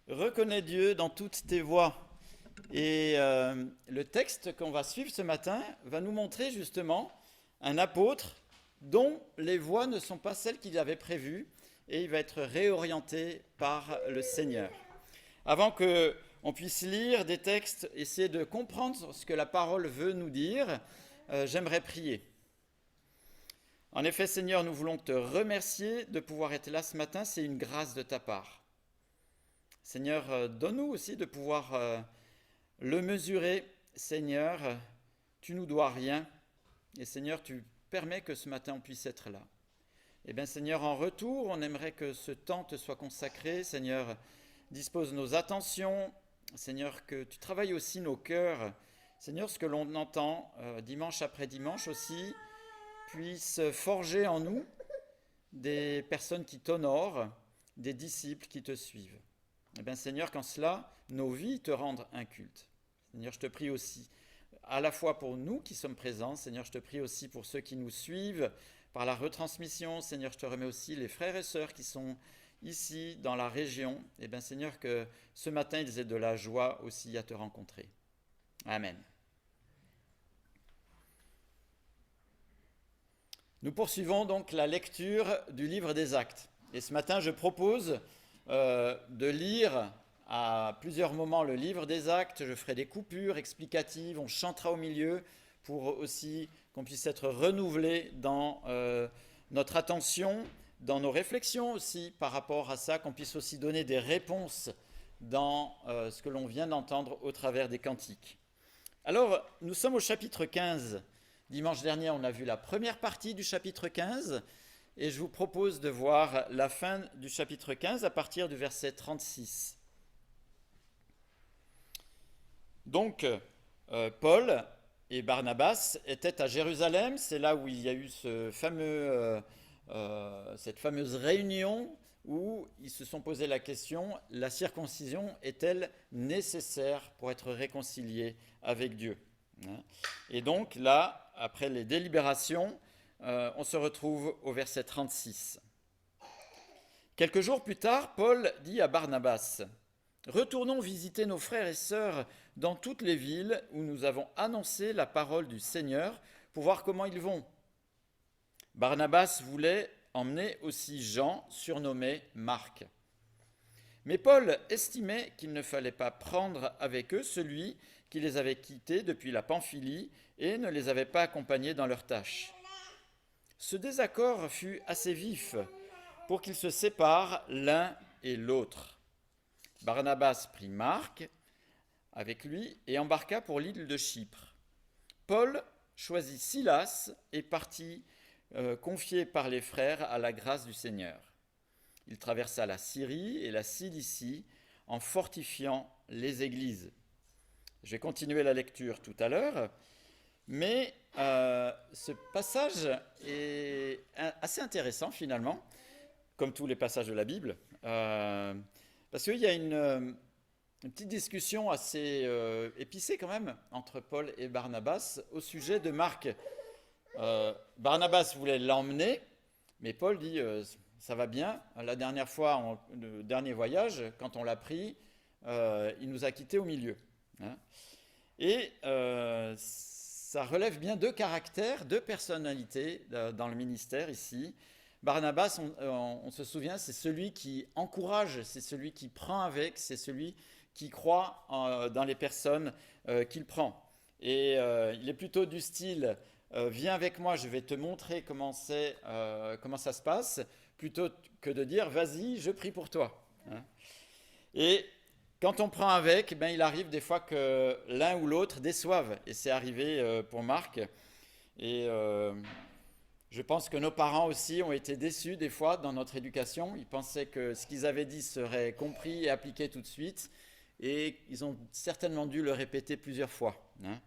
Reconnais Dieu dans toutes tes voies. Et le texte qu'on va suivre ce matin va nous montrer justement un apôtre dont les voies ne sont pas celles qu'il avait prévues et il va être réorienté par le Seigneur. Avant que on puisse lire des textes, essayer de comprendre ce que la parole veut nous dire, j'aimerais prier. En effet, Seigneur, nous voulons te remercier de pouvoir être là ce matin, c'est une grâce de ta part. Seigneur, donne-nous aussi de pouvoir le mesurer. Seigneur, tu nous dois rien. Et Seigneur, tu permets que ce matin on puisse être là. Eh bien Seigneur, en retour, on aimerait que ce temps te soit consacré. Seigneur, dispose nos attentions. Seigneur, que tu travailles aussi nos cœurs. Seigneur, ce que l'on entend dimanche après dimanche aussi puisse forger en nous des personnes qui t'honorent, des disciples qui te suivent. Eh bien Seigneur, qu'en cela, nos vies te rendent un culte. Seigneur, je te prie aussi, à la fois pour nous qui sommes présents, Seigneur, je te prie aussi pour ceux qui nous suivent par la retransmission. Seigneur, je te remets aussi les frères et sœurs qui sont ici dans la région. Eh bien Seigneur, que ce matin, ils aient de la joie aussi à te rencontrer. Amen. Nous poursuivons donc la lecture du livre des Actes. Et ce matin, je propose de lire à plusieurs moments le livre des Actes. Je ferai des coupures explicatives, on chantera au milieu pour aussi qu'on puisse être renouvelé dans notre attention, dans nos réflexions aussi par rapport à ça, qu'on puisse aussi donner des réponses dans ce que l'on vient d'entendre au travers des cantiques. Alors, nous sommes au chapitre 15. Dimanche dernier, on a vu la première partie du chapitre 15 et je vous propose de voir la fin du chapitre 15 à partir du verset 36. Donc, Paul et Barnabas étaient à Jérusalem, c'est là où il y a eu cette fameuse réunion où ils se sont posé la question, la circoncision est-elle nécessaire pour être réconcilié avec Dieu ? Et donc là, après les délibérations, on se retrouve au verset 36. Quelques jours plus tard, Paul dit à Barnabas, « Retournons visiter nos frères et sœurs dans toutes les villes où nous avons annoncé la parole du Seigneur pour voir comment ils vont. » Barnabas voulait emmener aussi Jean, surnommé Marc. Mais Paul estimait qu'il ne fallait pas prendre avec eux celui qui les avait quittés depuis la Pamphylie et ne les avait pas accompagnés dans leurs tâches. Ce désaccord fut assez vif pour qu'ils se séparent l'un et l'autre. Barnabas prit Marc avec lui et embarqua pour l'île de Chypre. Paul choisit Silas et partit confié par les frères à la grâce du Seigneur. Il traversa la Syrie et la Cilicie en fortifiant les églises. Je vais continuer la lecture tout à l'heure, mais ce passage est assez intéressant finalement, comme tous les passages de la Bible, parce qu'il y a une petite discussion assez épicée quand même entre Paul et Barnabas au sujet de Marc. Barnabas voulait l'emmener, mais Paul dit ça va bien. La dernière fois, le dernier voyage, quand on l'a pris, il nous a quittés au milieu. Hein. Et ça relève bien deux caractères, deux personnalités dans le ministère ici. Barnabas, on se souvient, c'est celui qui encourage, c'est celui qui prend avec, c'est celui qui croit dans les personnes qu'il prend. Et il est plutôt du style viens avec moi, je vais te montrer comment ça se passe, plutôt que de dire vas-y, je prie pour toi. Hein. Et quand on prend avec, ben, il arrive des fois que l'un ou l'autre déçoive. Et c'est arrivé pour Marc. Et je pense que nos parents aussi ont été déçus des fois dans notre éducation. Ils pensaient que ce qu'ils avaient dit serait compris et appliqué tout de suite. Et ils ont certainement dû le répéter plusieurs fois. Hein.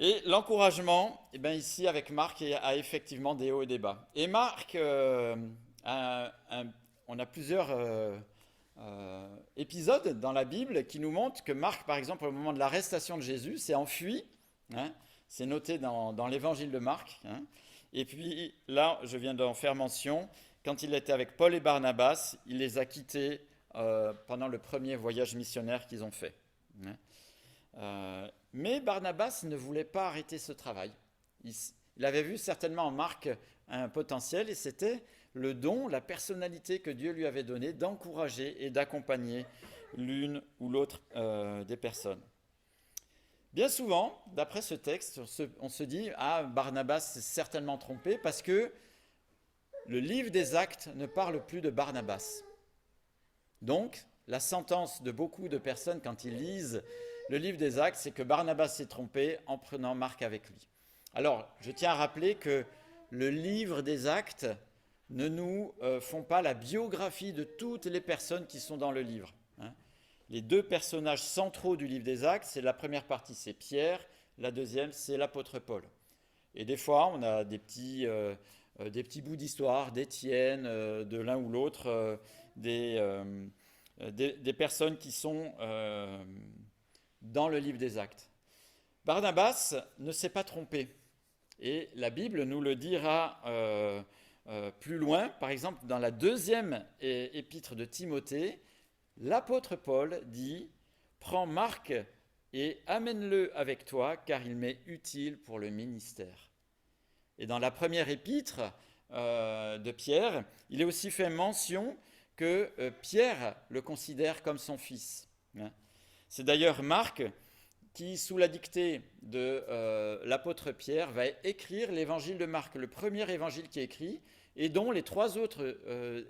Et l'encouragement, eh bien ici avec Marc, a effectivement des hauts et des bas. Et Marc, on a plusieurs épisodes dans la Bible qui nous montrent que Marc, par exemple, au moment de l'arrestation de Jésus, s'est enfui. Hein, c'est noté dans l'évangile de Marc. Hein. Et puis là, je viens d'en faire mention, quand il était avec Paul et Barnabas, il les a quittés pendant le premier voyage missionnaire qu'ils ont fait. Mais Barnabas ne voulait pas arrêter ce travail. Il avait vu certainement en Marc un potentiel et c'était le don, la personnalité que Dieu lui avait donnée d'encourager et d'accompagner l'une ou l'autre des personnes. Bien souvent, d'après ce texte, on se dit « Ah, Barnabas s'est certainement trompé parce que le livre des Actes ne parle plus de Barnabas. » Donc, la sentence de beaucoup de personnes quand ils lisent le livre des Actes, c'est que Barnabas s'est trompé en prenant Marc avec lui. Alors, je tiens à rappeler que le livre des Actes ne nous font pas la biographie de toutes les personnes qui sont dans le livre. Les deux personnages centraux du livre des Actes, c'est la première partie, c'est Pierre, la deuxième, c'est l'apôtre Paul. Et des fois, on a des petits bouts d'histoire d'Étienne, de l'un ou l'autre, des personnes qui sont dans le livre des Actes. Barnabas ne s'est pas trompé. Et la Bible nous le dira plus loin. Par exemple, dans la deuxième épître de Timothée, l'apôtre Paul dit « Prends Marc et amène-le avec toi, car il m'est utile pour le ministère. » Et dans la première épître de Pierre, il est aussi fait mention que Pierre le considère comme son fils. C'est d'ailleurs Marc qui, sous la dictée de l'apôtre Pierre, va écrire l'évangile de Marc, le premier évangile qui est écrit, et dont les trois autres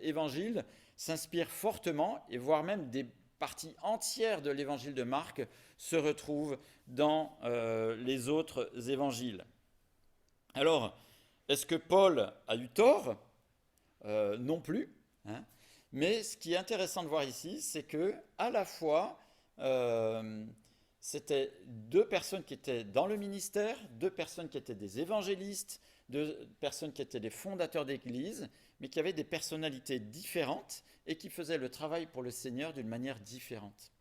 évangiles s'inspirent fortement, et voire même des parties entières de l'évangile de Marc se retrouvent dans les autres évangiles. Alors, est-ce que Paul a eu tort ? Non plus. Mais ce qui est intéressant de voir ici, c'est que à la fois, c'était deux personnes qui étaient dans le ministère, deux personnes qui étaient des évangélistes, deux personnes qui étaient des fondateurs d'église, mais qui avaient des personnalités différentes et qui faisaient le travail pour le Seigneur d'une manière différente.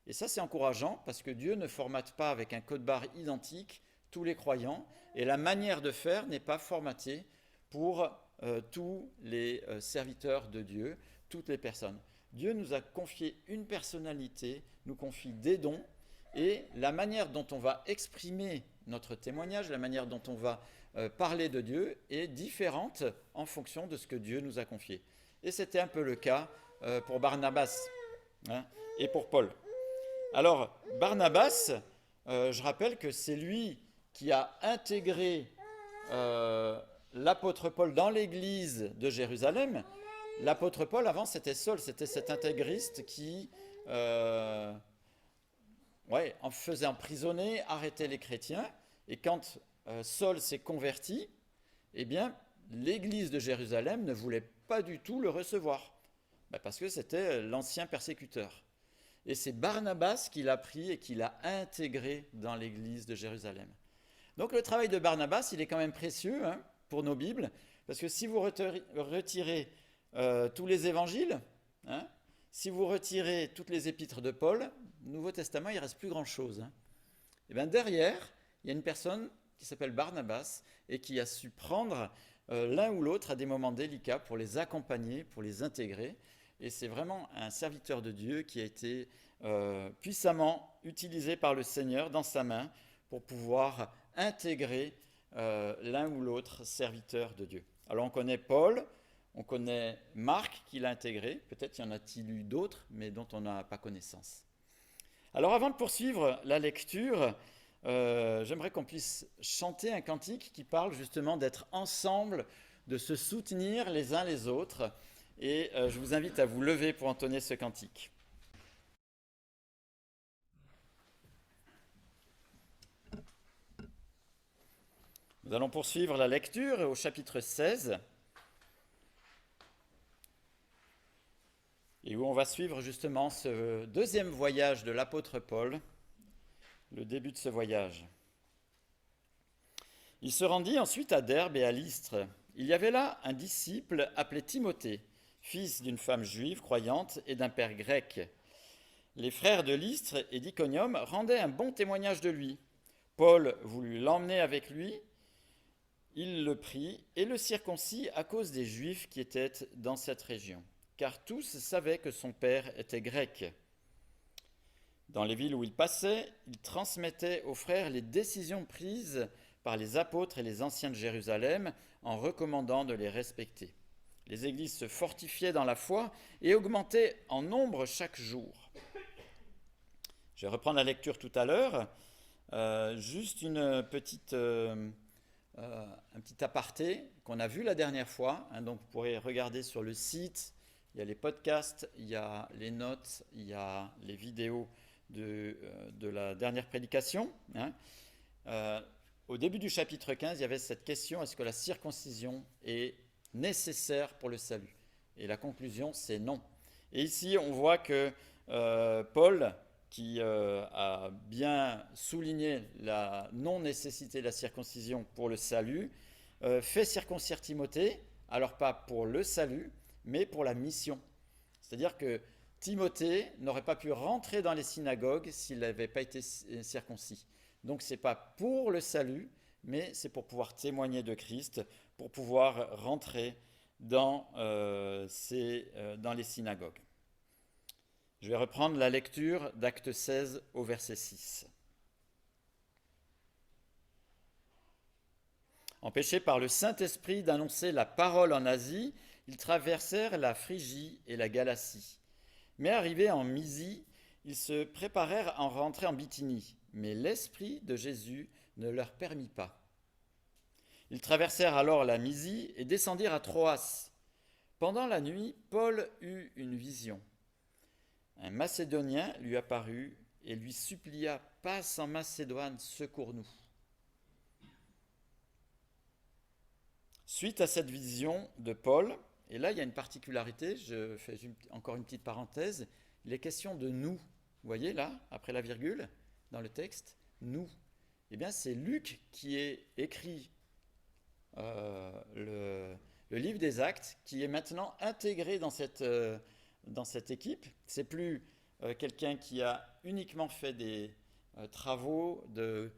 Et ça, c'est encourageant parce que Dieu ne formate pas avec un code-barre identique tous les croyants et la manière de faire n'est pas formatée pour tous les serviteurs de Dieu, toutes les personnes. Dieu nous a confié une personnalité, nous confie des dons et la manière dont on va exprimer notre témoignage, la manière dont on va parler de Dieu est différente en fonction de ce que Dieu nous a confié. Et c'était un peu le cas pour Barnabas et pour Paul. Alors, Barnabas, je rappelle que c'est lui qui a intégré l'apôtre Paul dans l'église de Jérusalem. L'apôtre Paul, avant, c'était Saul, c'était cet intégriste qui en faisait emprisonner, arrêtait les chrétiens. Et quand Saul s'est converti, eh bien, l'église de Jérusalem ne voulait pas du tout le recevoir, parce que c'était l'ancien persécuteur. Et c'est Barnabas qui l'a pris et qui l'a intégré dans l'église de Jérusalem. Donc le travail de Barnabas, il est quand même précieux pour nos Bibles, parce que si vous retirez tous les évangiles, si vous retirez toutes les épîtres de Paul, Nouveau Testament, il ne reste plus grand-chose. Et bien derrière, il y a une personne qui s'appelle Barnabas et qui a su prendre l'un ou l'autre à des moments délicats pour les accompagner, pour les intégrer. Et c'est vraiment un serviteur de Dieu qui a été puissamment utilisé par le Seigneur dans sa main pour pouvoir intégrer l'un ou l'autre serviteur de Dieu. Alors on connaît Paul, on connaît Marc qui l'a intégré, peut-être y en a-t-il eu d'autres, mais dont on n'a pas connaissance. Alors avant de poursuivre la lecture, j'aimerais qu'on puisse chanter un cantique qui parle justement d'être ensemble, de se soutenir les uns les autres. Et je vous invite à vous lever pour entonner ce cantique. Nous allons poursuivre la lecture au chapitre 16, et où on va suivre justement ce deuxième voyage de l'apôtre Paul, le début de ce voyage. Il se rendit ensuite à Derbe et à Lystre. Il y avait là un disciple appelé Timothée, fils d'une femme juive croyante et d'un père grec. Les frères de Lystre et d'Iconium rendaient un bon témoignage de lui. Paul voulut l'emmener avec lui. Il le prit et le circoncit à cause des Juifs qui étaient dans cette région, car tous savaient que son père était grec. Dans les villes où il passait, il transmettait aux frères les décisions prises par les apôtres et les anciens de Jérusalem en recommandant de les respecter. Les églises se fortifiaient dans la foi et augmentaient en nombre chaque jour. Je vais reprendre la lecture tout à l'heure. Juste un petit aparté qu'on a vu la dernière fois. Donc vous pourrez regarder sur le site. Il y a les podcasts, il y a les notes, il y a les vidéos de la dernière prédication. Au début du chapitre 15, il y avait cette question, est-ce que la circoncision est nécessaire pour le salut? Et la conclusion, c'est non. Et ici, on voit que Paul, qui a bien souligné la non-nécessité de la circoncision pour le salut, fait circoncire Timothée, alors pas pour le salut, mais pour la mission. C'est-à-dire que Timothée n'aurait pas pu rentrer dans les synagogues s'il n'avait pas été circoncis. Donc ce n'est pas pour le salut, mais c'est pour pouvoir témoigner de Christ, pour pouvoir rentrer dans les synagogues. Je vais reprendre la lecture d'Acte 16 au verset 6. Empêchés par le Saint-Esprit d'annoncer la parole en Asie, ils traversèrent la Phrygie et la Galatie. Mais arrivés en Mysie, ils se préparèrent à en rentrer en Bithynie, mais l'Esprit de Jésus ne leur permit pas. Ils traversèrent alors la Mysie et descendirent à Troas. Pendant la nuit, Paul eut une vision. Un Macédonien lui apparut et lui supplia « Passe en Macédoine, secours-nous ». Suite à cette vision de Paul, et là il y a une particularité, je fais encore une petite parenthèse, il est question de nous. Vous voyez là, après la virgule, dans le texte, nous. Eh bien c'est Luc qui est écrit le livre des Actes, qui est maintenant intégré dans cette équipe. C'est plus quelqu'un qui a uniquement fait des travaux de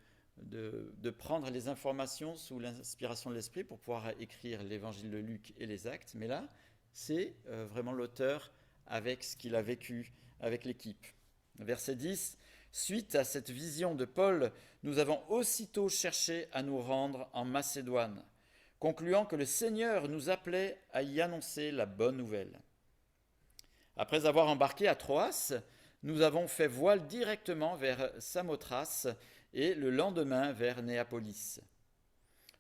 prendre les informations sous l'inspiration de l'Esprit pour pouvoir écrire l'évangile de Luc et les Actes, mais là, c'est vraiment l'auteur avec ce qu'il a vécu avec l'équipe. Verset 10, « Suite à cette vision de Paul, nous avons aussitôt cherché à nous rendre en Macédoine, concluant que le Seigneur nous appelait à y annoncer la bonne nouvelle. Après avoir embarqué à Troas, nous avons fait voile directement vers Samothrace et le lendemain vers Néapolis.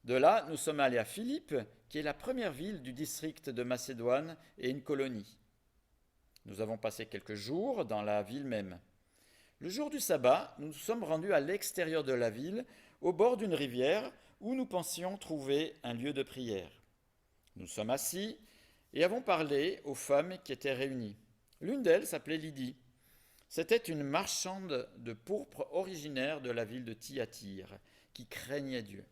De là, nous sommes allés à Philippe, qui est la première ville du district de Macédoine et une colonie. Nous avons passé quelques jours dans la ville même. Le jour du sabbat, nous nous sommes rendus à l'extérieur de la ville, au bord d'une rivière, où nous pensions trouver un lieu de prière. Nous sommes assis et avons parlé aux femmes qui étaient réunies. L'une d'elles s'appelait Lydie. C'était une marchande de pourpre originaire de la ville de Thyatire, qui craignait Dieu.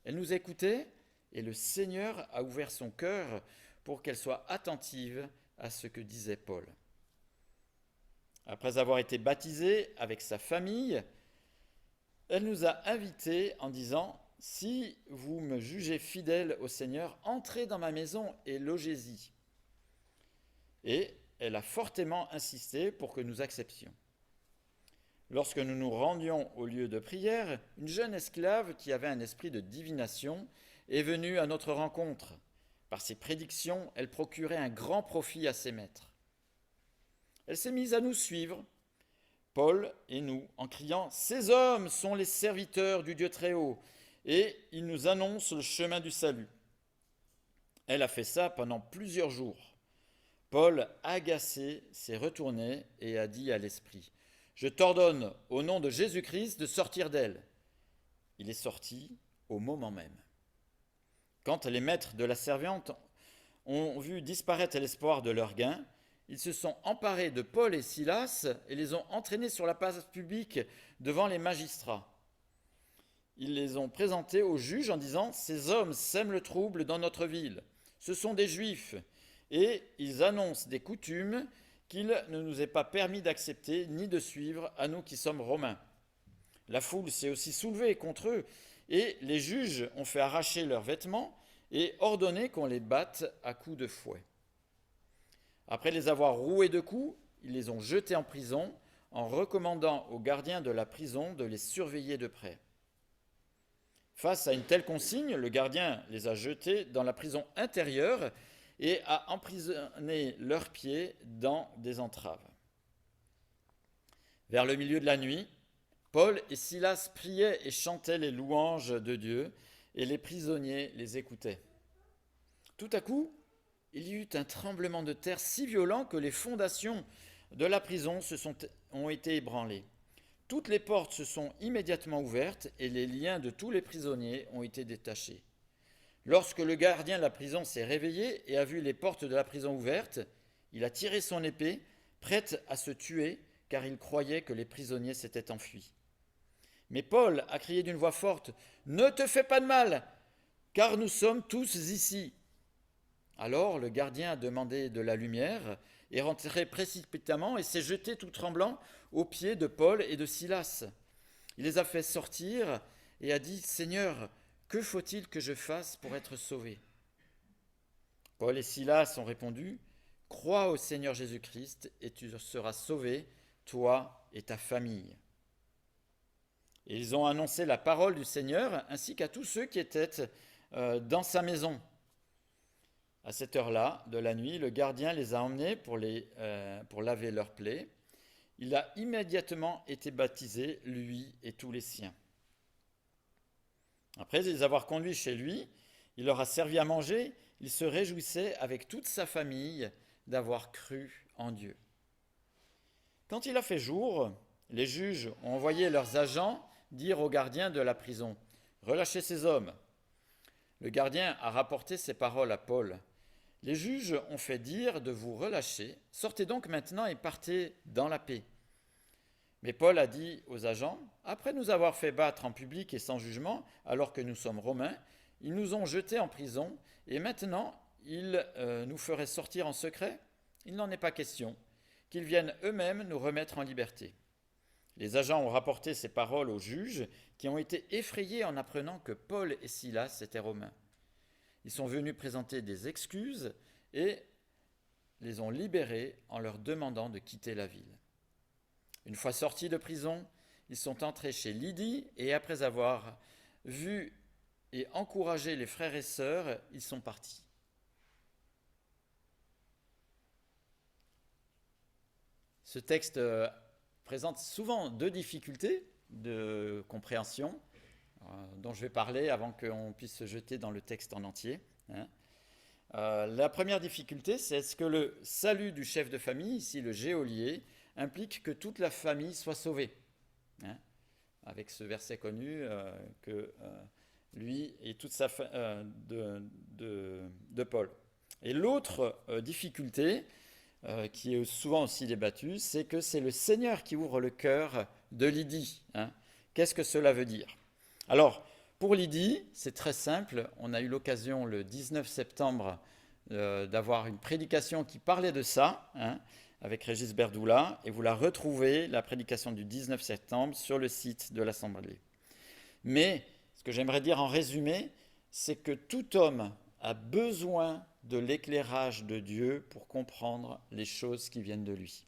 Elle nous écoutait et le Seigneur a ouvert son cœur pour qu'elle soit attentive à ce que disait Paul. Après avoir été baptisée avec sa famille, elle nous a invités en disant « Si vous me jugez fidèle au Seigneur, entrez dans ma maison et logez-y. » Et elle a fortement insisté pour que nous acceptions. Lorsque nous nous rendions au lieu de prière, une jeune esclave qui avait un esprit de divination est venue à notre rencontre. Par ses prédictions, elle procurait un grand profit à ses maîtres. Elle s'est mise à nous suivre, Paul et nous, en criant « Ces hommes sont les serviteurs du Dieu Très-Haut, et ils nous annoncent le chemin du salut. » Elle a fait ça pendant plusieurs jours. Paul, agacé, s'est retourné et a dit à l'esprit « Je t'ordonne, au nom de Jésus-Christ, de sortir d'elle. » Il est sorti au moment même. Quand les maîtres de la servante ont vu disparaître l'espoir de leur gain, ils se sont emparés de Paul et Silas et les ont entraînés sur la place publique devant les magistrats. Ils les ont présentés aux juges en disant « Ces hommes sèment le trouble dans notre ville. Ce sont des Juifs. » Et ils annoncent des coutumes qu'il ne nous est pas permis d'accepter ni de suivre à nous qui sommes romains. La foule s'est aussi soulevée contre eux et les juges ont fait arracher leurs vêtements et ordonné qu'on les batte à coups de fouet. Après les avoir roués de coups, ils les ont jetés en prison en recommandant aux gardiens de la prison de les surveiller de près. Face à une telle consigne, le gardien les a jetés dans la prison intérieure et a emprisonné leurs pieds dans des entraves. Vers le milieu de la nuit, Paul et Silas priaient et chantaient les louanges de Dieu, et les prisonniers les écoutaient. Tout à coup, il y eut un tremblement de terre si violent que les fondations de la prison ont été ébranlées. Toutes les portes se sont immédiatement ouvertes et les liens de tous les prisonniers ont été détachés. Lorsque le gardien de la prison s'est réveillé et a vu les portes de la prison ouvertes, il a tiré son épée, prête à se tuer, car il croyait que les prisonniers s'étaient enfuis. Mais Paul a crié d'une voix forte « Ne te fais pas de mal, car nous sommes tous ici !» Alors le gardien a demandé de la lumière, est rentré précipitamment et s'est jeté tout tremblant aux pieds de Paul et de Silas. Il les a fait sortir et a dit « Seigneur, que faut-il que je fasse pour être sauvé ?» Paul et Silas ont répondu « Crois au Seigneur Jésus-Christ et tu seras sauvé, toi et ta famille. » Et ils ont annoncé la parole du Seigneur ainsi qu'à tous ceux qui étaient dans sa maison. À cette heure-là de la nuit, le gardien les a emmenés pour laver leurs plaies. Il a immédiatement été baptisé, lui et tous les siens. Après les avoir conduits chez lui, il leur a servi à manger. Il se réjouissait avec toute sa famille d'avoir cru en Dieu. Quand il a fait jour, les juges ont envoyé leurs agents dire au gardien de la prison « Relâchez ces hommes !» Le gardien a rapporté ces paroles à Paul. « Les juges ont fait dire de vous relâcher. Sortez donc maintenant et partez dans la paix. » Mais Paul a dit aux agents, « Après nous avoir fait battre en public et sans jugement, alors que nous sommes romains, ils nous ont jetés en prison, et maintenant ils nous feraient sortir en secret ? Il n'en est pas question, qu'ils viennent eux-mêmes nous remettre en liberté. » Les agents ont rapporté ces paroles aux juges, qui ont été effrayés en apprenant que Paul et Silas étaient romains. Ils sont venus présenter des excuses et les ont libérés en leur demandant de quitter la ville. Une fois sortis de prison, ils sont entrés chez Lydie et après avoir vu et encouragé les frères et sœurs, ils sont partis. Ce texte présente souvent deux difficultés de compréhension dont je vais parler avant qu'on puisse se jeter dans le texte en entier. La première difficulté, c'est est-ce que le salut du chef de famille, ici le geôlier, implique que toute la famille soit sauvée, avec ce verset connu que lui et toute sa de Paul. Et l'autre difficulté, qui est souvent aussi débattue, c'est que c'est le Seigneur qui ouvre le cœur de Lydie. Qu'est-ce que cela veut dire ? Alors, pour Lydie, c'est très simple. On a eu l'occasion le 19 septembre d'avoir une prédication qui parlait de ça, avec Régis Berdoula, et vous la retrouvez, la prédication du 19 septembre, sur le site de l'Assemblée. Mais ce que j'aimerais dire en résumé, c'est que tout homme a besoin de l'éclairage de Dieu pour comprendre les choses qui viennent de lui.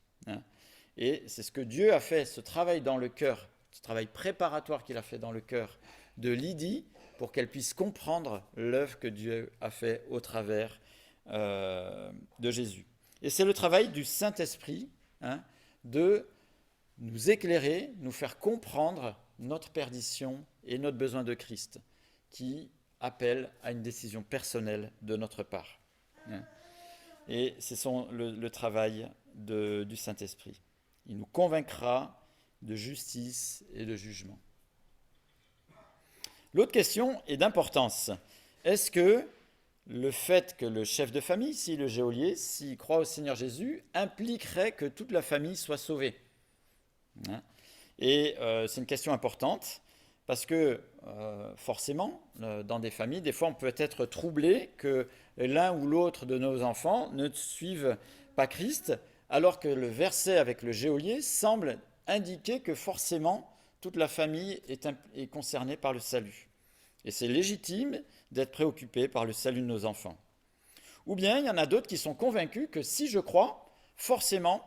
Et c'est ce que Dieu a fait, ce travail dans le cœur, ce travail préparatoire qu'il a fait dans le cœur de Lydie, pour qu'elle puisse comprendre l'œuvre que Dieu a fait au travers de Jésus. Et c'est le travail du Saint-Esprit de nous éclairer, nous faire comprendre notre perdition et notre besoin de Christ, qui appelle à une décision personnelle de notre part. Et c'est le travail du Saint-Esprit. Il nous convaincra de justice et de jugement. L'autre question est d'importance. Est-ce que le fait que le chef de famille, si le geôlier, s'il croit au Seigneur Jésus, impliquerait que toute la famille soit sauvée ? Et c'est une question importante, parce que forcément, dans des familles, des fois on peut être troublé que l'un ou l'autre de nos enfants ne suivent pas Christ, alors que le verset avec le geôlier semble indiquer que forcément toute la famille est concernée par le salut. Et c'est légitime d'être préoccupé par le salut de nos enfants. Ou bien il y en a d'autres qui sont convaincus que si je crois, forcément,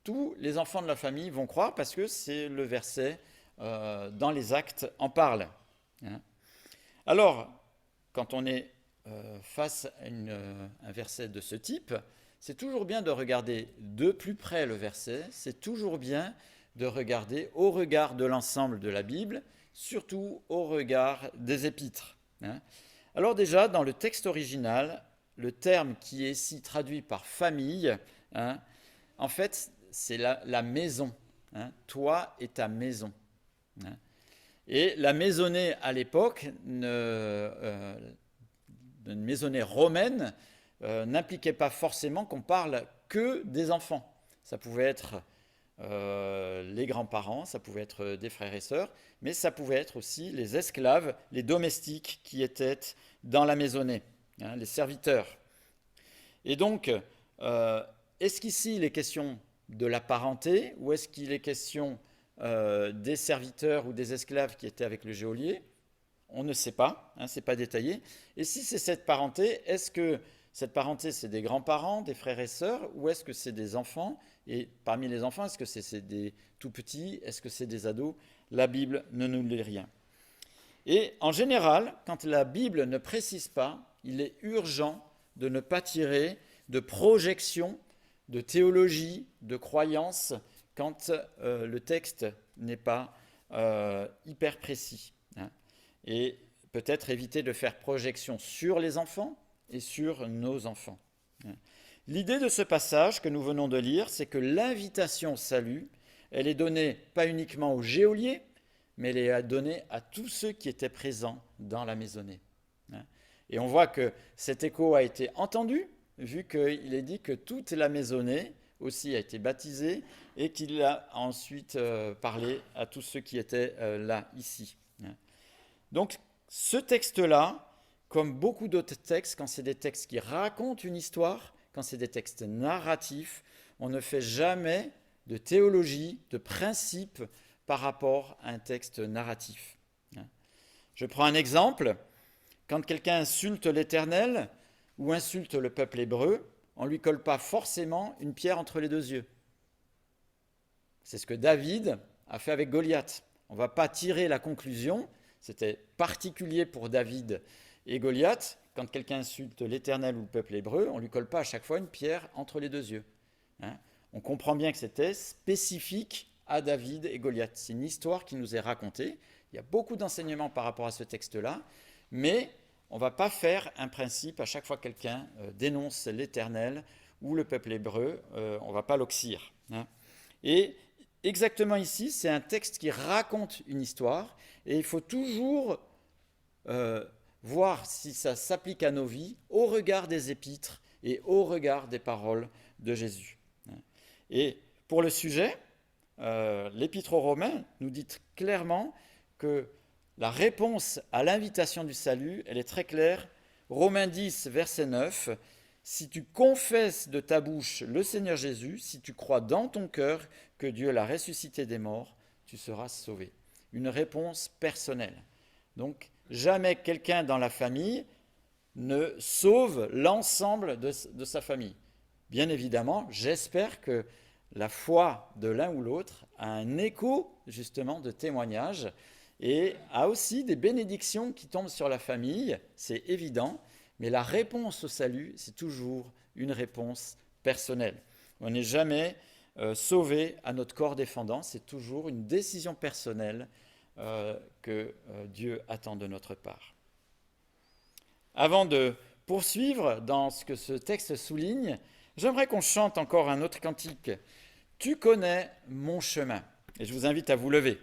tous les enfants de la famille vont croire parce que c'est le verset dans les Actes en parle. Hein. Alors, quand on est face à un verset de ce type, c'est toujours bien de regarder de plus près le verset, c'est toujours bien de regarder au regard de l'ensemble de la Bible, surtout au regard des épîtres. Hein. Alors déjà, dans le texte original, le terme qui est ici traduit par famille, hein, en fait, c'est la maison. Hein, toi et ta maison. Hein. Et la maisonnée à l'époque, une maisonnée romaine, n'impliquait pas forcément qu'on parle que des enfants. Ça pouvait être les grands-parents, ça pouvait être des frères et sœurs, mais ça pouvait être aussi les esclaves, les domestiques qui étaient dans la maisonnée, hein, les serviteurs. Et donc, est-ce qu'ici il est question de la parenté ou est-ce qu'il est question des serviteurs ou des esclaves qui étaient avec le geôlier? On ne sait pas, hein, ce n'est pas détaillé. Et si c'est cette parenté, est-ce que cette parenté c'est des grands-parents, des frères et sœurs ou est-ce que c'est des enfants? Et parmi les enfants, est-ce que c'est des tout petits? Est-ce que c'est des ados? La Bible ne nous dit rien. Et en général, quand la Bible ne précise pas, il est urgent de ne pas tirer de projection, de théologie, de croyance, quand le texte n'est pas hyper précis. Hein. Et peut-être éviter de faire projection sur les enfants et sur nos enfants. Hein. L'idée de ce passage que nous venons de lire, c'est que l'invitation au salut, elle est donnée pas uniquement aux geôliers, mais elle est donnée à tous ceux qui étaient présents dans la maisonnée. Hein. Et on voit que cet écho a été entendu, vu qu'il est dit que toute la maisonnée aussi a été baptisée et qu'il a ensuite parlé à tous ceux qui étaient là, ici. Donc, ce texte-là, comme beaucoup d'autres textes, quand c'est des textes qui racontent une histoire, quand c'est des textes narratifs, on ne fait jamais de théologie, de principe par rapport à un texte narratif. Je prends un exemple. Quand quelqu'un insulte l'Éternel ou insulte le peuple hébreu, on ne lui colle pas forcément une pierre entre les deux yeux. C'est ce que David a fait avec Goliath. On ne va pas tirer la conclusion, c'était particulier pour David et Goliath, quand quelqu'un insulte l'Éternel ou le peuple hébreu, on ne lui colle pas à chaque fois une pierre entre les deux yeux. Hein. On comprend bien que c'était spécifique à David et Goliath. C'est une histoire qui nous est racontée. Il y a beaucoup d'enseignements par rapport à ce texte-là, mais on ne va pas faire un principe à chaque fois que quelqu'un dénonce l'Éternel ou le peuple hébreu, on ne va pas l'oxyre. Hein. Et exactement ici, c'est un texte qui raconte une histoire et il faut toujours voir si ça s'applique à nos vies au regard des épîtres et au regard des paroles de Jésus. Et pour le sujet, l'épître aux Romains nous dit clairement que la réponse à l'invitation du salut, elle est très claire. Romains 10, verset 9. Si tu confesses de ta bouche le Seigneur Jésus, si tu crois dans ton cœur que Dieu l'a ressuscité des morts, tu seras sauvé. Une réponse personnelle. Donc, jamais quelqu'un dans la famille ne sauve l'ensemble de sa famille. Bien évidemment, j'espère que la foi de l'un ou l'autre a un écho, justement, de témoignage et a aussi des bénédictions qui tombent sur la famille, c'est évident, mais la réponse au salut, c'est toujours une réponse personnelle. On n'est jamais sauvé à notre corps défendant, c'est toujours une décision personnelle que Dieu attend de notre part. Avant de poursuivre dans ce que ce texte souligne, j'aimerais qu'on chante encore un autre cantique. « Tu connais mon chemin ». Et je vous invite à vous lever.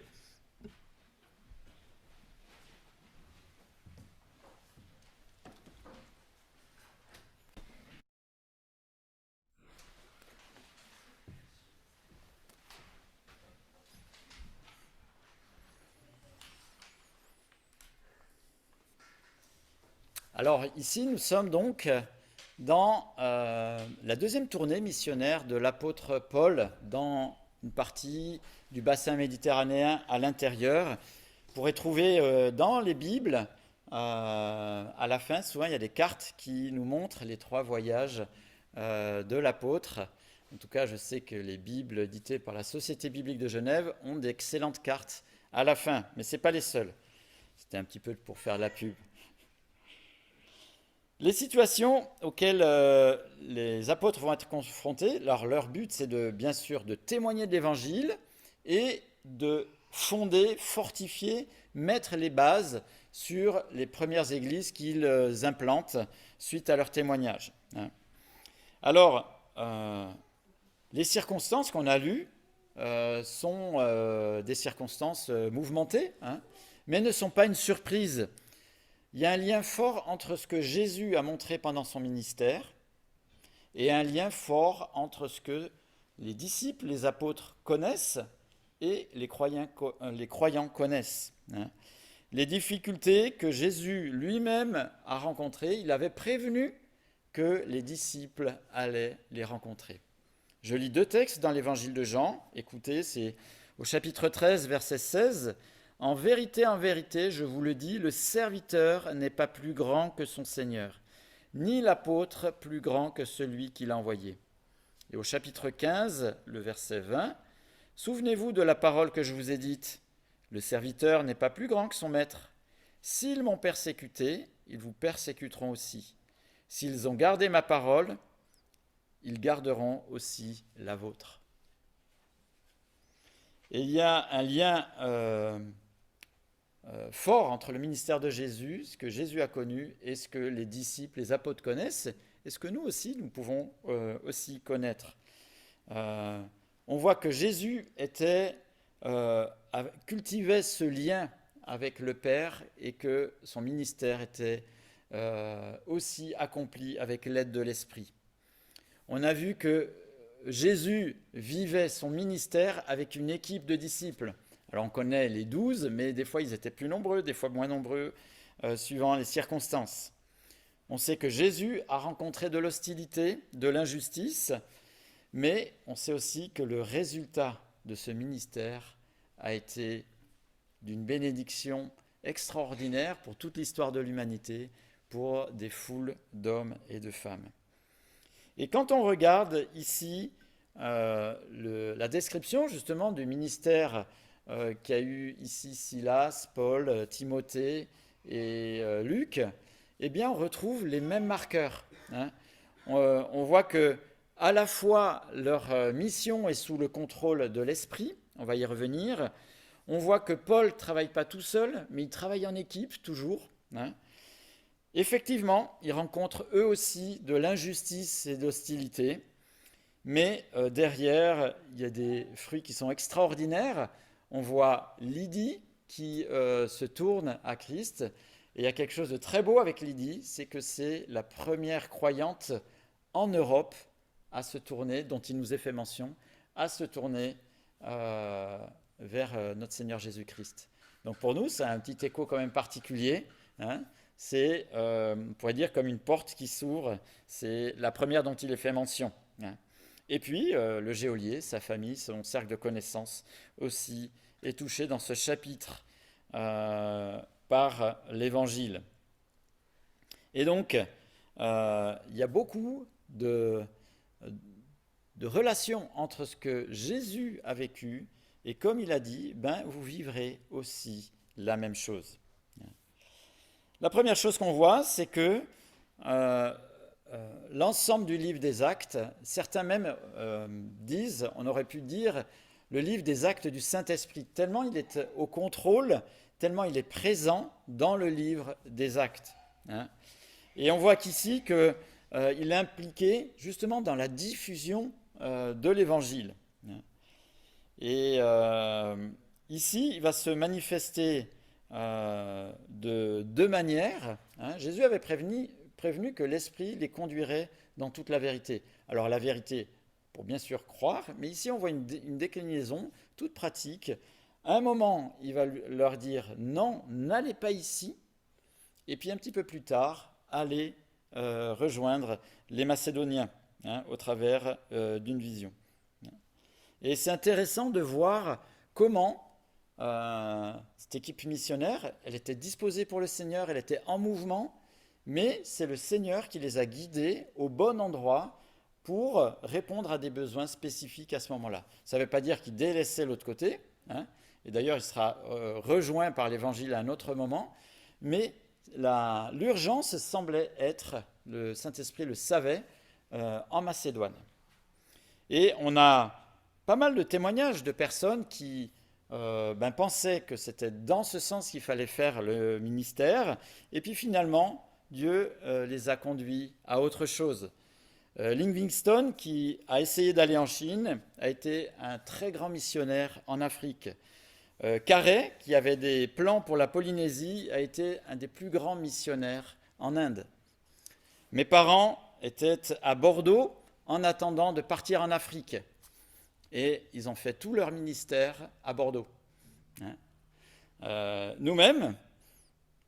Alors ici, nous sommes donc dans la deuxième tournée missionnaire de l'apôtre Paul dans une partie du bassin méditerranéen à l'intérieur. Vous pourrez trouver dans les Bibles à la fin, souvent, il y a des cartes qui nous montrent les 3 voyages de l'apôtre. En tout cas, je sais que les Bibles éditées par la Société biblique de Genève ont d'excellentes cartes à la fin, mais ce n'est pas les seules. C'était un petit peu pour faire la pub. Les situations auxquelles les apôtres vont être confrontés, alors leur but c'est bien sûr de témoigner de l'évangile et de fonder, fortifier, mettre les bases sur les premières églises qu'ils implantent suite à leur témoignage. Alors, les circonstances qu'on a lues sont des circonstances mouvementées, mais ne sont pas une surprise. Il y a un lien fort entre ce que Jésus a montré pendant son ministère et un lien fort entre ce que les disciples, les apôtres connaissent et les croyants connaissent. Les difficultés que Jésus lui-même a rencontrées, il avait prévenu que les disciples allaient les rencontrer. Je lis 2 textes dans l'évangile de Jean. Écoutez, c'est au chapitre 13, verset 16. « En vérité, je vous le dis, le serviteur n'est pas plus grand que son Seigneur, ni l'apôtre plus grand que celui qui l'a envoyé. » Et au chapitre 15, le verset 20, « Souvenez-vous de la parole que je vous ai dite. Le serviteur n'est pas plus grand que son maître. S'ils m'ont persécuté, ils vous persécuteront aussi. S'ils ont gardé ma parole, ils garderont aussi la vôtre. » Et il y a un lien fort entre le ministère de Jésus, ce que Jésus a connu, et ce que les disciples, les apôtres connaissent, et ce que nous aussi, nous pouvons aussi connaître. On voit que Jésus cultivait ce lien avec le Père et que son ministère était aussi accompli avec l'aide de l'Esprit. On a vu que Jésus vivait son ministère avec une équipe de disciples. Alors on connaît les 12, mais des fois ils étaient plus nombreux, des fois moins nombreux, suivant les circonstances. On sait que Jésus a rencontré de l'hostilité, de l'injustice, mais on sait aussi que le résultat de ce ministère a été d'une bénédiction extraordinaire pour toute l'histoire de l'humanité, pour des foules d'hommes et de femmes. Et quand on regarde ici la description justement du ministère qu'a eu ici Silas, Paul, Timothée et Luc, eh bien on retrouve les mêmes marqueurs. On voit que à la fois leur mission est sous le contrôle de l'esprit, on va y revenir. On voit que Paul ne travaille pas tout seul, mais il travaille en équipe toujours. Effectivement, ils rencontrent eux aussi de l'injustice et de l'hostilité, mais derrière, il y a des fruits qui sont extraordinaires. On voit Lydie qui se tourne à Christ, et il y a quelque chose de très beau avec Lydie, c'est que c'est la première croyante en Europe à se tourner, dont il nous est fait mention, à se tourner vers notre Seigneur Jésus-Christ. Donc pour nous, ça a un petit écho quand même particulier, c'est, on pourrait dire, comme une porte qui s'ouvre. C'est la première dont il est fait mention. Et puis, le geôlier, sa famille, son cercle de connaissances aussi est touché dans ce chapitre par l'Évangile. Et donc, il y a beaucoup de relations entre ce que Jésus a vécu et comme il a dit, vous vivrez aussi la même chose. La première chose qu'on voit, c'est que l'ensemble du livre des Actes, certains même disent, on aurait pu dire, le livre des Actes du Saint-Esprit, tellement il est au contrôle, tellement il est présent dans le livre des Actes. Et on voit qu'ici qu'il est impliqué justement dans la diffusion de l'Évangile. Et ici, il va se manifester de 2 manières. Jésus avait prévenu que l'Esprit les conduirait dans toute la vérité. Alors la vérité, pour bien sûr croire, mais ici on voit une déclinaison toute pratique. À un moment, il va leur dire « Non, n'allez pas ici », et puis un petit peu plus tard, allez rejoindre les Macédoniens au travers d'une vision. Et c'est intéressant de voir comment cette équipe missionnaire, elle était disposée pour le Seigneur, elle était en mouvement, mais c'est le Seigneur qui les a guidés au bon endroit pour répondre à des besoins spécifiques à ce moment-là. Ça ne veut pas dire qu'il délaissait l'autre côté, hein, et d'ailleurs il sera rejoint par l'Évangile à un autre moment, mais l'urgence semblait être, le Saint-Esprit le savait, en Macédoine. Et on a pas mal de témoignages de personnes qui pensaient que c'était dans ce sens qu'il fallait faire le ministère, et puis finalement, Dieu les a conduits à autre chose. Livingstone, qui a essayé d'aller en Chine, a été un très grand missionnaire en Afrique. Carré, qui avait des plans pour la Polynésie, a été un des plus grands missionnaires en Inde. Mes parents étaient à Bordeaux en attendant de partir en Afrique. Et ils ont fait tout leur ministère à Bordeaux. Nous-mêmes,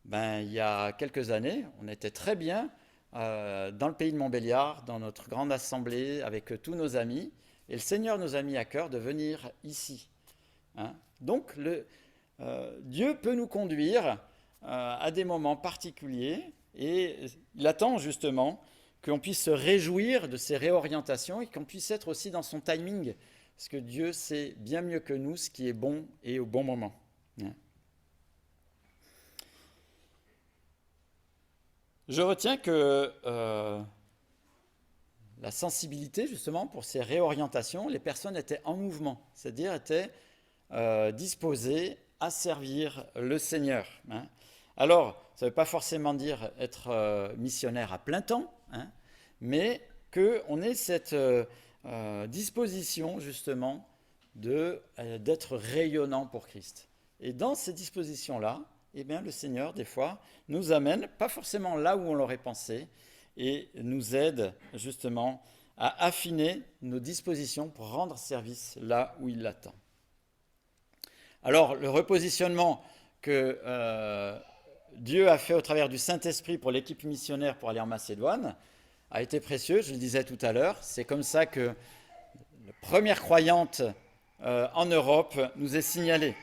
il y a quelques années, on était très bien dans le pays de Montbéliard, dans notre grande assemblée, avec tous nos amis. Et le Seigneur nous a mis à cœur de venir ici. Donc, Dieu peut nous conduire à des moments particuliers et il attend justement qu'on puisse se réjouir de ces réorientations et qu'on puisse être aussi dans son timing, parce que Dieu sait bien mieux que nous ce qui est bon et au bon moment. Je retiens que la sensibilité justement pour ces réorientations, les personnes étaient en mouvement, c'est-à-dire étaient disposés à servir le Seigneur. Alors, ça ne veut pas forcément dire être missionnaire à plein temps, mais qu'on ait cette disposition justement d'être rayonnant pour Christ. Et dans ces dispositions-là, eh bien, le Seigneur, des fois, nous amène, pas forcément là où on l'aurait pensé, et nous aide justement à affiner nos dispositions pour rendre service là où il l'attend. Alors, le repositionnement que Dieu a fait au travers du Saint-Esprit pour l'équipe missionnaire pour aller en Macédoine a été précieux, je le disais tout à l'heure. C'est comme ça que la première croyante en Europe nous est signalée.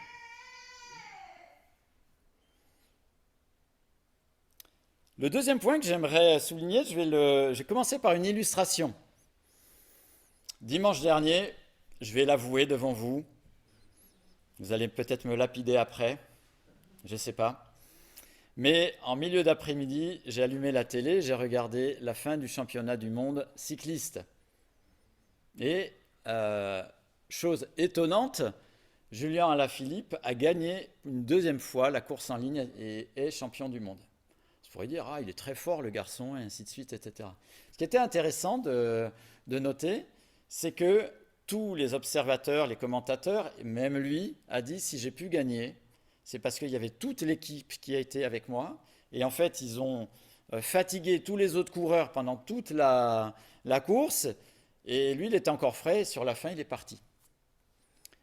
Le deuxième point que j'aimerais souligner, je vais commencer par une illustration. Dimanche dernier, je vais l'avouer devant vous, vous allez peut-être me lapider après, je ne sais pas. Mais en milieu d'après-midi, j'ai allumé la télé, j'ai regardé la fin du championnat du monde cycliste. Et, chose étonnante, Julien Alaphilippe a gagné une deuxième fois la course en ligne et est champion du monde. On pourrait dire, il est très fort le garçon, et ainsi de suite, etc. Ce qui était intéressant de noter, c'est que tous les observateurs, les commentateurs, même lui, a dit, si j'ai pu gagner, c'est parce qu'il y avait toute l'équipe qui a été avec moi. Et en fait, ils ont fatigué tous les autres coureurs pendant toute la course. Et lui, il était encore frais. Et sur la fin, il est parti.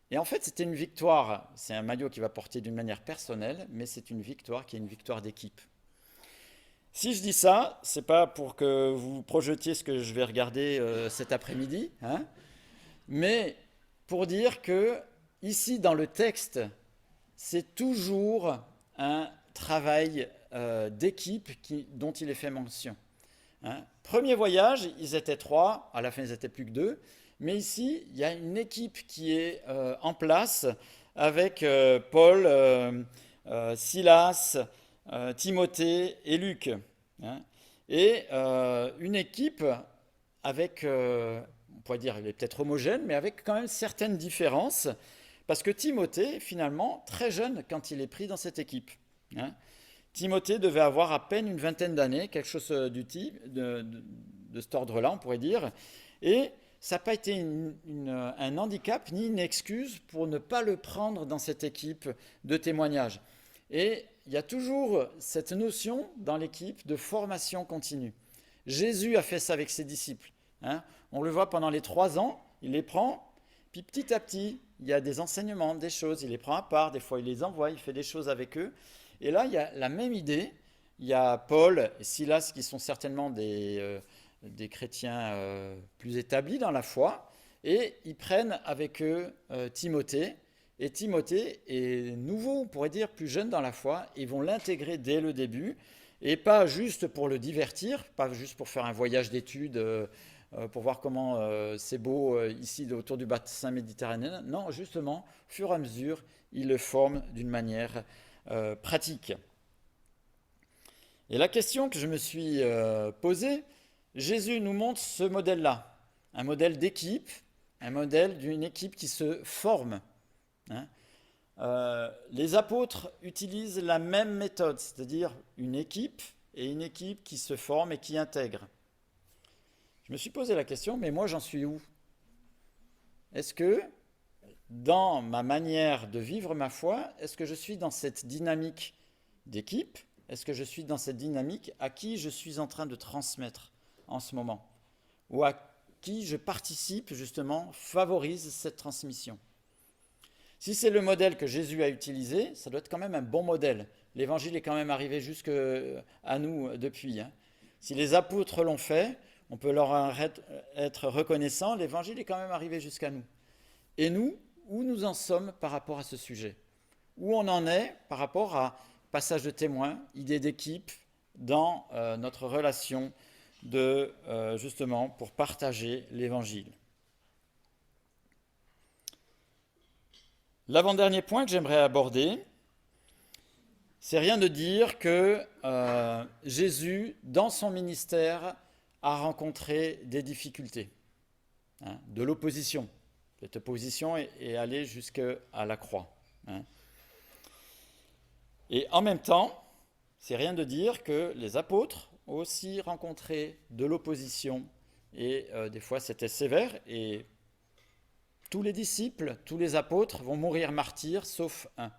Et en fait, c'était une victoire. C'est un maillot qu'il va porter d'une manière personnelle, mais c'est une victoire qui est une victoire d'équipe. Si je dis ça, c'est pas pour que vous projetiez ce que je vais regarder cet après-midi, mais pour dire que ici, dans le texte, c'est toujours un travail d'équipe dont il est fait mention. Premier voyage, ils étaient 3, à la fin ils étaient plus que 2, mais ici il y a une équipe qui est en place avec Paul, Silas, Timothée et Luc. Et une équipe avec, on pourrait dire, elle est peut-être homogène, mais avec quand même certaines différences. Parce que Timothée, finalement, très jeune quand il est pris dans cette équipe. Timothée devait avoir à peine une vingtaine d'années, quelque chose du type, de cet ordre-là, on pourrait dire. Et ça n'a pas été un handicap ni une excuse pour ne pas le prendre dans cette équipe de témoignage. Et il y a toujours cette notion dans l'équipe de formation continue. Jésus a fait ça avec ses disciples. On le voit pendant les 3 ans, il les prend, puis petit à petit, il y a des enseignements, des choses, il les prend à part, des fois il les envoie, il fait des choses avec eux. Et là, il y a la même idée. Il y a Paul et Silas qui sont certainement des chrétiens plus établis dans la foi, et ils prennent avec eux Timothée, Et Timothée est nouveau, on pourrait dire, plus jeune dans la foi. Ils vont l'intégrer dès le début, et pas juste pour le divertir, pas juste pour faire un voyage d'études, pour voir comment c'est beau ici autour du bassin méditerranéen. Non, justement, au fur et à mesure, il le forme d'une manière pratique. Et la question que je me suis posée, Jésus nous montre ce modèle-là, un modèle d'équipe, un modèle d'une équipe qui se forme. Hein. Les apôtres utilisent la même méthode, c'est-à-dire une équipe et une équipe qui se forme et qui intègre. Je me suis posé la question, mais moi j'en suis où? Est-ce que dans ma manière de vivre ma foi, est-ce que je suis dans cette dynamique d'équipe? Est-ce que je suis dans cette dynamique à qui je suis en train de transmettre en ce moment? Ou à qui je participe justement, favorise cette transmission? Si c'est le modèle que Jésus a utilisé, ça doit être quand même un bon modèle. L'évangile est quand même arrivé jusqu'à nous depuis. Hein. Si les apôtres l'ont fait, on peut leur être reconnaissant, l'évangile est quand même arrivé jusqu'à nous. Et nous, où nous en sommes par rapport à ce sujet? Où on en est par rapport à passage de témoin, idée d'équipe, dans notre relation justement pour partager l'évangile. L'avant-dernier point que j'aimerais aborder, c'est rien de dire que Jésus, dans son ministère, a rencontré des difficultés, hein, de l'opposition. Cette opposition est allée jusqu'à la croix. Hein. Et en même temps, c'est rien de dire que les apôtres ont aussi rencontré de l'opposition, et des fois c'était sévère, et tous les disciples, tous les apôtres vont mourir martyrs, sauf un.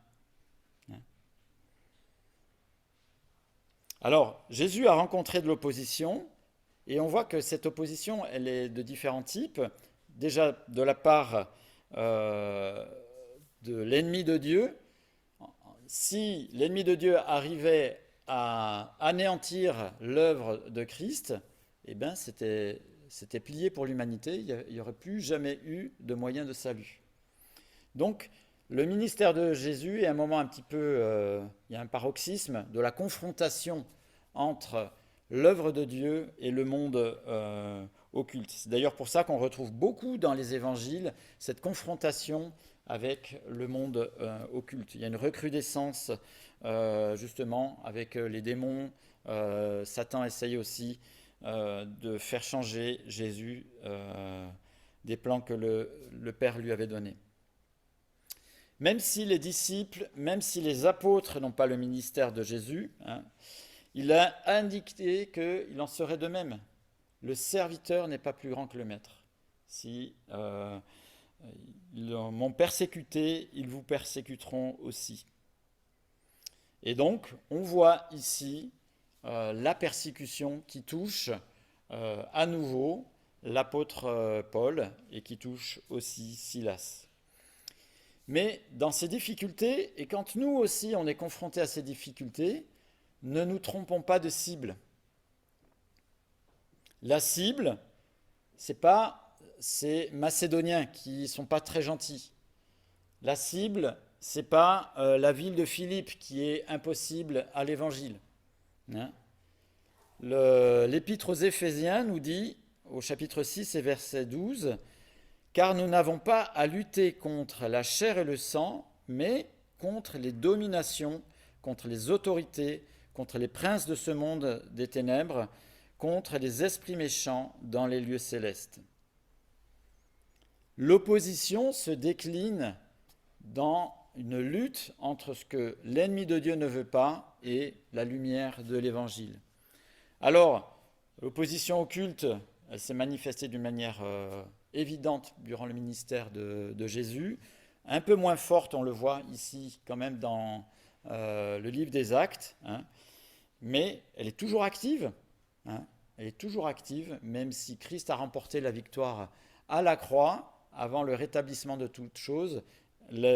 Alors, Jésus a rencontré de l'opposition, et on voit que cette opposition, elle est de différents types. Déjà, de la part de l'ennemi de Dieu. Si l'ennemi de Dieu arrivait à anéantir l'œuvre de Christ, eh bien, c'était plié pour l'humanité. Il n'y aurait plus jamais eu de moyen de salut. Donc, le ministère de Jésus est un moment un petit peu, il y a un paroxysme de la confrontation entre l'œuvre de Dieu et le monde occulte. C'est d'ailleurs pour ça qu'on retrouve beaucoup dans les évangiles cette confrontation avec le monde occulte. Il y a une recrudescence justement avec les démons. Satan essaye aussi de faire changer Jésus des plans que le Père lui avait donnés. Même si les disciples, même si les apôtres n'ont pas le ministère de Jésus, hein, il a indiqué qu'il en serait de même. Le serviteur n'est pas plus grand que le maître. Si ils m'ont persécuté, ils vous persécuteront aussi. Et donc, on voit ici la persécution qui touche à nouveau l'apôtre Paul et qui touche aussi Silas. Mais dans ces difficultés, et quand nous aussi on est confrontés à ces difficultés, ne nous trompons pas de cible. La cible, c'est pas ces Macédoniens qui sont pas très gentils. La cible, c'est pas la ville de Philippe qui est impossible à l'évangile. Hein. L'épître aux Éphésiens nous dit, au chapitre 6 et verset 12, « Car nous n'avons pas à lutter contre la chair et le sang, mais contre les dominations, contre les autorités, contre les princes de ce monde des ténèbres, contre les esprits méchants dans les lieux célestes. » L'opposition se décline dans une lutte entre ce que l'ennemi de Dieu ne veut pas et la lumière de l'Évangile. Alors, l'opposition occulte, elle s'est manifestée d'une manière évidente durant le ministère de Jésus, un peu moins forte, on le voit ici quand même dans le livre des Actes, hein, mais elle est toujours active, hein, elle est toujours active, même si Christ a remporté la victoire à la croix, avant le rétablissement de toutes choses,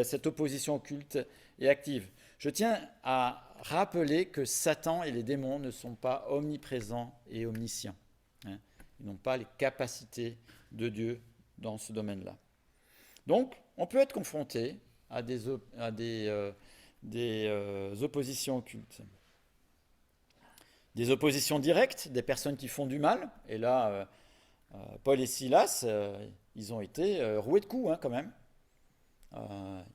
cette opposition occulte est active. Je tiens à rappeler que Satan et les démons ne sont pas omniprésents et omniscients. Hein. Ils n'ont pas les capacités de Dieu dans ce domaine-là. Donc, on peut être confronté à des oppositions occultes. Des oppositions directes, des personnes qui font du mal. Et là, Paul et Silas, ils ont été roués de coups, hein, quand même,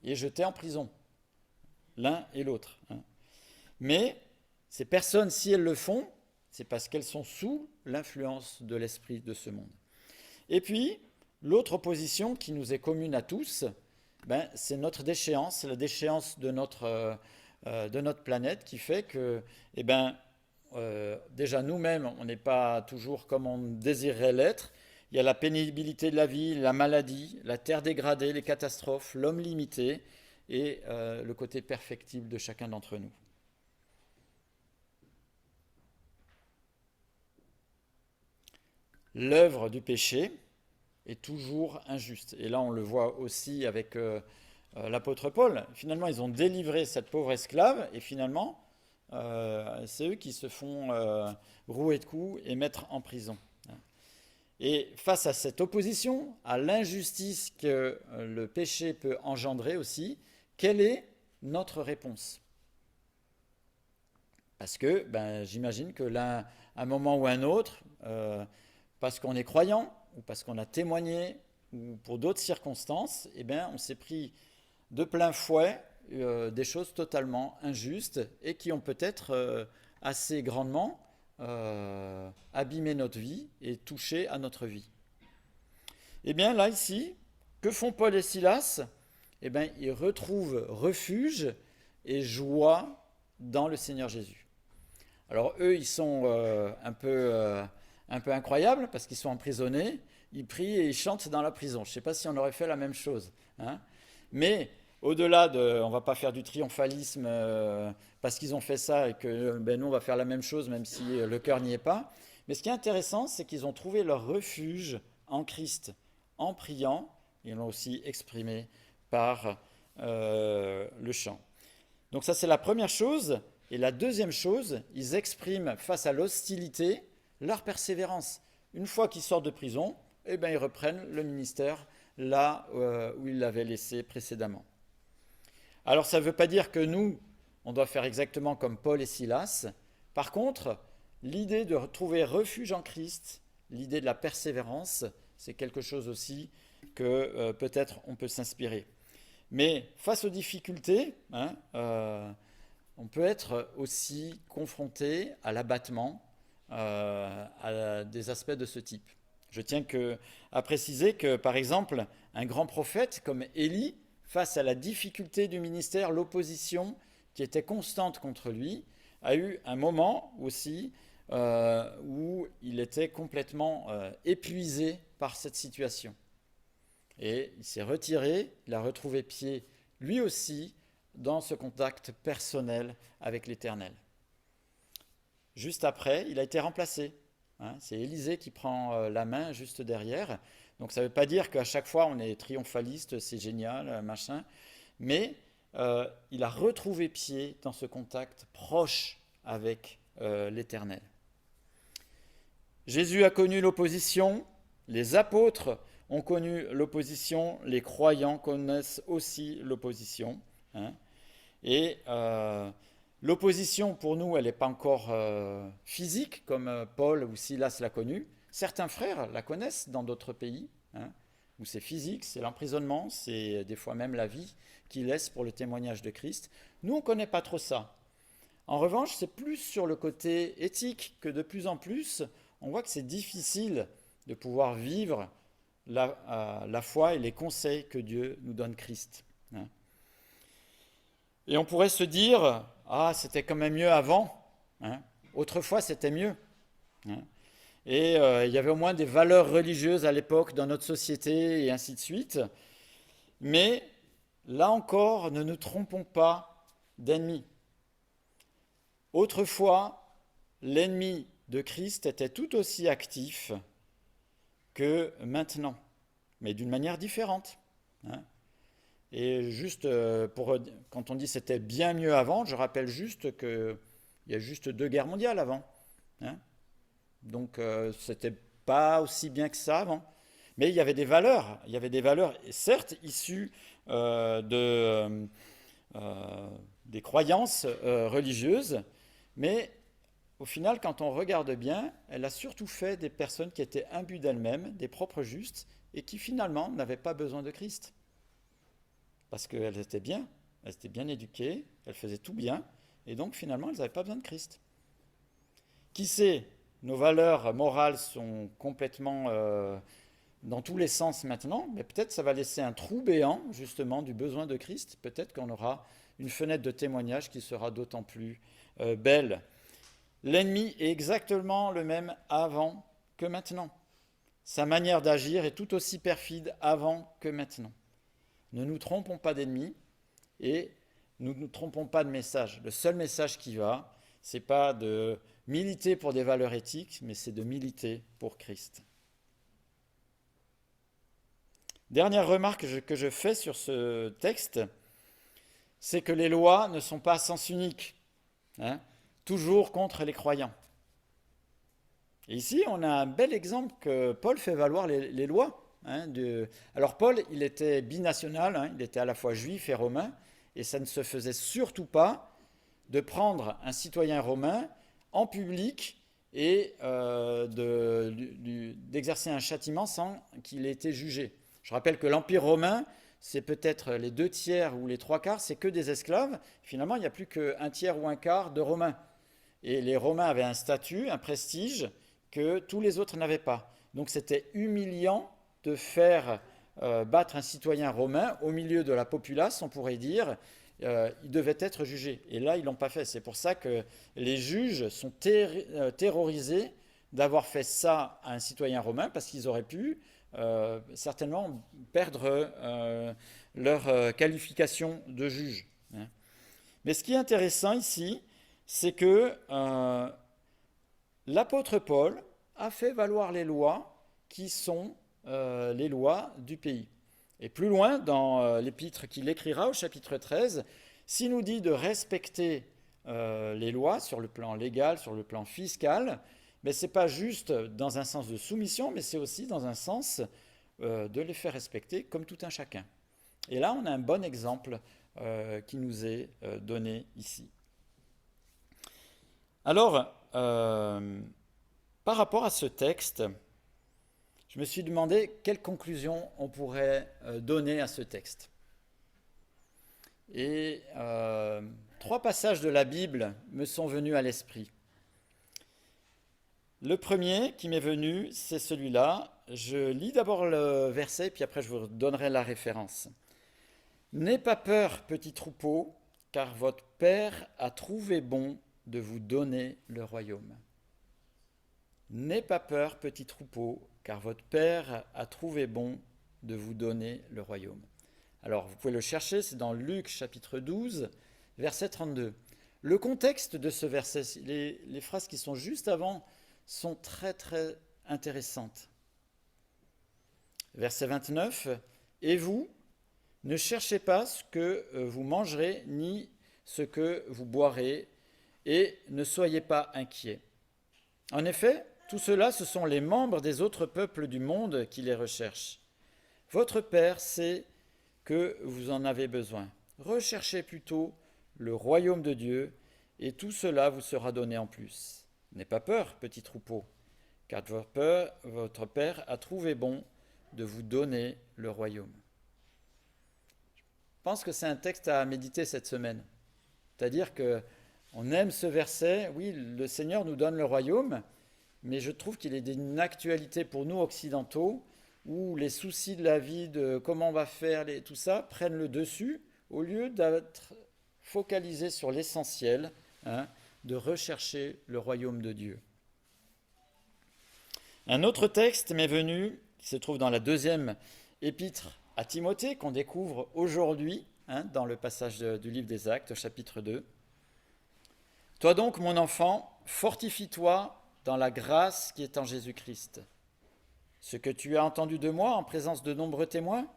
et jetés en prison, l'un et l'autre, hein. Mais ces personnes, si elles le font, c'est parce qu'elles sont sous l'influence de l'esprit de ce monde. Et puis, l'autre opposition qui nous est commune à tous, c'est notre déchéance, c'est la déchéance de notre planète qui fait que, déjà nous-mêmes, on n'est pas toujours comme on désirerait l'être. Il y a la pénibilité de la vie, la maladie, la terre dégradée, les catastrophes, l'homme limité et le côté perfectible de chacun d'entre nous. L'œuvre du péché est toujours injuste. Et là, on le voit aussi avec l'apôtre Paul. Finalement, ils ont délivré cette pauvre esclave et finalement, c'est eux qui se font rouer de coups et mettre en prison. Et face à cette opposition, à l'injustice que le péché peut engendrer aussi, quelle est notre réponse? Parce que j'imagine que là, à un moment ou un autre, parce qu'on est croyant, ou parce qu'on a témoigné, ou pour d'autres circonstances, on s'est pris de plein fouet des choses totalement injustes et qui ont peut-être assez grandement abîmé notre vie et touché à notre vie. Là, ici, que font Paul et Silas? Ils retrouvent refuge et joie dans le Seigneur Jésus. Alors eux, ils sont un peu incroyables parce qu'ils sont emprisonnés, ils prient et ils chantent dans la prison. Je ne sais pas si on aurait fait la même chose, hein. Mais au-delà on ne va pas faire du triomphalisme parce qu'ils ont fait ça et que nous on va faire la même chose même si le cœur n'y est pas. Mais ce qui est intéressant, c'est qu'ils ont trouvé leur refuge en Christ en priant, et ils l'ont aussi exprimé par le chant. Donc ça c'est la première chose. Et la deuxième chose, ils expriment face à l'hostilité leur persévérance. Une fois qu'ils sortent de prison, ils reprennent le ministère là où ils l'avaient laissé précédemment. Alors ça ne veut pas dire que nous, on doit faire exactement comme Paul et Silas. Par contre, l'idée de trouver refuge en Christ, l'idée de la persévérance, c'est quelque chose aussi que peut-être on peut s'inspirer. Mais face aux difficultés, on peut être aussi confronté à l'abattement, à des aspects de ce type. Je tiens à préciser que, par exemple, un grand prophète comme Élie, face à la difficulté du ministère, l'opposition qui était constante contre lui, a eu un moment aussi où il était complètement épuisé par cette situation. Et il s'est retiré, il a retrouvé pied, lui aussi, dans ce contact personnel avec l'Éternel. Juste après, il a été remplacé. C'est Élisée qui prend la main juste derrière. Donc ça ne veut pas dire qu'à chaque fois on est triomphaliste, c'est génial, machin. Mais il a retrouvé pied dans ce contact proche avec l'Éternel. Jésus a connu l'opposition, les apôtres ont connu l'opposition, les croyants connaissent aussi l'opposition. Et l'opposition, pour nous, elle n'est pas encore physique, comme Paul ou Silas l'a connue. Certains frères la connaissent dans d'autres pays, où c'est physique, c'est l'emprisonnement, c'est des fois même la vie qu'ils laissent pour le témoignage de Christ. Nous, on ne connaît pas trop ça. En revanche, c'est plus sur le côté éthique que de plus en plus, on voit que c'est difficile de pouvoir vivre la foi et les conseils que Dieu nous donne Christ. Et on pourrait se dire, c'était quand même mieux avant. Autrefois, c'était mieux. Et il y avait au moins des valeurs religieuses à l'époque dans notre société et ainsi de suite. Mais là encore, ne nous trompons pas d'ennemi. Autrefois, l'ennemi de Christ était tout aussi actif que maintenant, mais d'une manière différente. Et juste, quand on dit c'était bien mieux avant, je rappelle juste qu'il y a juste 2 guerres mondiales avant. Donc, c'était pas aussi bien que ça avant. Mais il y avait des valeurs certes issues des croyances religieuses, mais au final, quand on regarde bien, elle a surtout fait des personnes qui étaient imbues d'elles-mêmes, des propres justes, et qui finalement n'avaient pas besoin de Christ. Parce qu'elles étaient bien éduquées, elles faisaient tout bien, et donc finalement, elles n'avaient pas besoin de Christ. Qui sait, nos valeurs morales sont complètement dans tous les sens maintenant, mais peut-être ça va laisser un trou béant, justement, du besoin de Christ. Peut-être qu'on aura une fenêtre de témoignage qui sera d'autant plus belle. L'ennemi est exactement le même avant que maintenant. Sa manière d'agir est tout aussi perfide avant que maintenant. Ne nous trompons pas d'ennemi et ne nous trompons pas de message. Le seul message qui va, c'est pas de militer pour des valeurs éthiques, mais c'est de militer pour Christ. Dernière remarque que je fais sur ce texte, c'est que les lois ne sont pas à sens unique, toujours contre les croyants. Et ici, on a un bel exemple que Paul fait valoir les lois. Alors Paul, il était binational, il était à la fois juif et romain, et ça ne se faisait surtout pas de prendre un citoyen romain en public et d'exercer un châtiment sans qu'il ait été jugé. Je rappelle que l'Empire romain, c'est peut-être les 2/3 ou les 3/4, c'est que des esclaves. Finalement, il n'y a plus qu'un tiers ou un quart de Romains. Et les Romains avaient un statut, un prestige que tous les autres n'avaient pas. Donc c'était humiliant de faire battre un citoyen romain au milieu de la populace, on pourrait dire. Il devait être jugé. Et là, ils ne l'ont pas fait. C'est pour ça que les juges sont terrorisés d'avoir fait ça à un citoyen romain, parce qu'ils auraient pu certainement perdre leur qualification de juge. Mais ce qui est intéressant ici, c'est que l'apôtre Paul a fait valoir les lois qui sont les lois du pays. Et plus loin, dans l'épître qu'il écrira au chapitre 13, s'il nous dit de respecter les lois sur le plan légal, sur le plan fiscal, mais ce n'est pas juste dans un sens de soumission, mais c'est aussi dans un sens de les faire respecter comme tout un chacun. Et là, on a un bon exemple qui nous est donné ici. Alors, par rapport à ce texte, je me suis demandé quelle conclusion on pourrait donner à ce texte. Et 3 passages de la Bible me sont venus à l'esprit. Le premier qui m'est venu, c'est celui-là. Je lis d'abord le verset, puis après je vous donnerai la référence. « N'aie pas peur, petit troupeau, car votre Père a trouvé bon de vous donner le royaume. » N'aie pas peur, petit troupeau, car votre Père a trouvé bon de vous donner le royaume. Alors, vous pouvez le chercher, c'est dans Luc chapitre 12, verset 32. Le contexte de ce verset, les phrases qui sont juste avant, sont très très intéressantes. Verset 29, « Et vous, ne cherchez pas ce que vous mangerez, ni ce que vous boirez, et ne soyez pas inquiets. En effet, tout cela, ce sont les membres des autres peuples du monde qui les recherchent. Votre Père sait que vous en avez besoin. Recherchez plutôt le royaume de Dieu, et tout cela vous sera donné en plus. N'aie pas peur, petit troupeau, car votre Père a trouvé bon de vous donner le royaume. » Je pense que c'est un texte à méditer cette semaine. C'est-à-dire qu'on aime ce verset, oui, le Seigneur nous donne le royaume, mais je trouve qu'il est d'une actualité pour nous occidentaux, où les soucis de la vie, de comment on va faire, tout ça, prennent le dessus, au lieu d'être focalisés sur l'essentiel, de rechercher le royaume de Dieu. Un autre texte m'est venu, qui se trouve dans la 2e épître à Timothée, qu'on découvre aujourd'hui, dans le passage du livre des Actes, chapitre 2. « Toi donc, mon enfant, fortifie-toi dans la grâce qui est en Jésus-Christ. Ce que tu as entendu de moi en présence de nombreux témoins,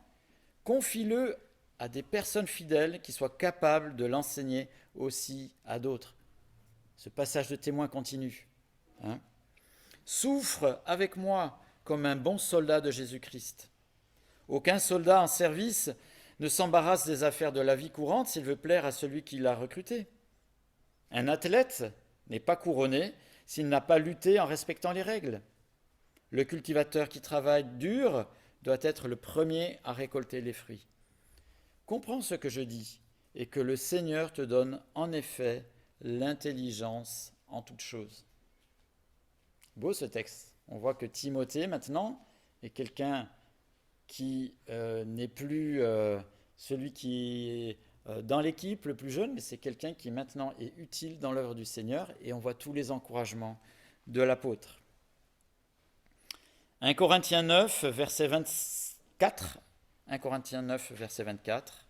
confie-le à des personnes fidèles qui soient capables de l'enseigner aussi à d'autres. » Ce passage de témoin continue. Souffre avec moi comme un bon soldat de Jésus-Christ. Aucun soldat en service ne s'embarrasse des affaires de la vie courante s'il veut plaire à celui qui l'a recruté. Un athlète n'est pas couronné s'il n'a pas lutté en respectant les règles. Le cultivateur qui travaille dur doit être le premier à récolter les fruits. Comprends ce que je dis et que le Seigneur te donne en effet l'intelligence en toutes choses. Beau ce texte. On voit que Timothée maintenant est quelqu'un qui n'est plus celui qui est dans l'équipe le plus jeune, mais c'est quelqu'un qui maintenant est utile dans l'œuvre du Seigneur, et on voit tous les encouragements de l'apôtre. 1 Corinthiens 9, verset 24. 1 Corinthiens 9, verset 24.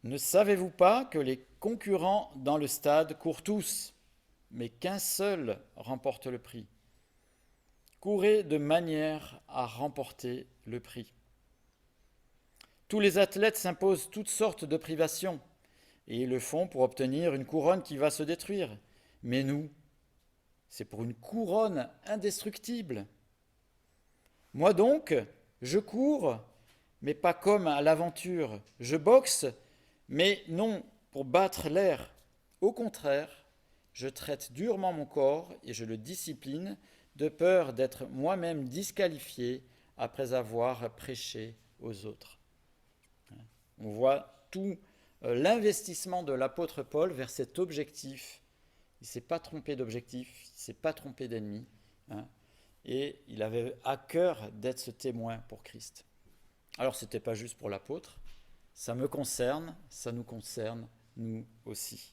Ne savez-vous pas que les concurrents dans le stade courent tous, mais qu'un seul remporte le prix? Courez de manière à remporter le prix. Tous les athlètes s'imposent toutes sortes de privations, et ils le font pour obtenir une couronne qui va se détruire. Mais nous, c'est pour une couronne indestructible. Moi donc, je cours, mais pas comme à l'aventure. Je boxe, mais non pour battre l'air. Au contraire, je traite durement mon corps et je le discipline de peur d'être moi-même disqualifié après avoir prêché aux autres. On voit tout l'investissement de l'apôtre Paul vers cet objectif. Il ne s'est pas trompé d'objectif, il ne s'est pas trompé d'ennemi. Et il avait à cœur d'être ce témoin pour Christ. Alors ce n'était pas juste pour l'apôtre, ça me concerne, ça nous concerne, nous aussi.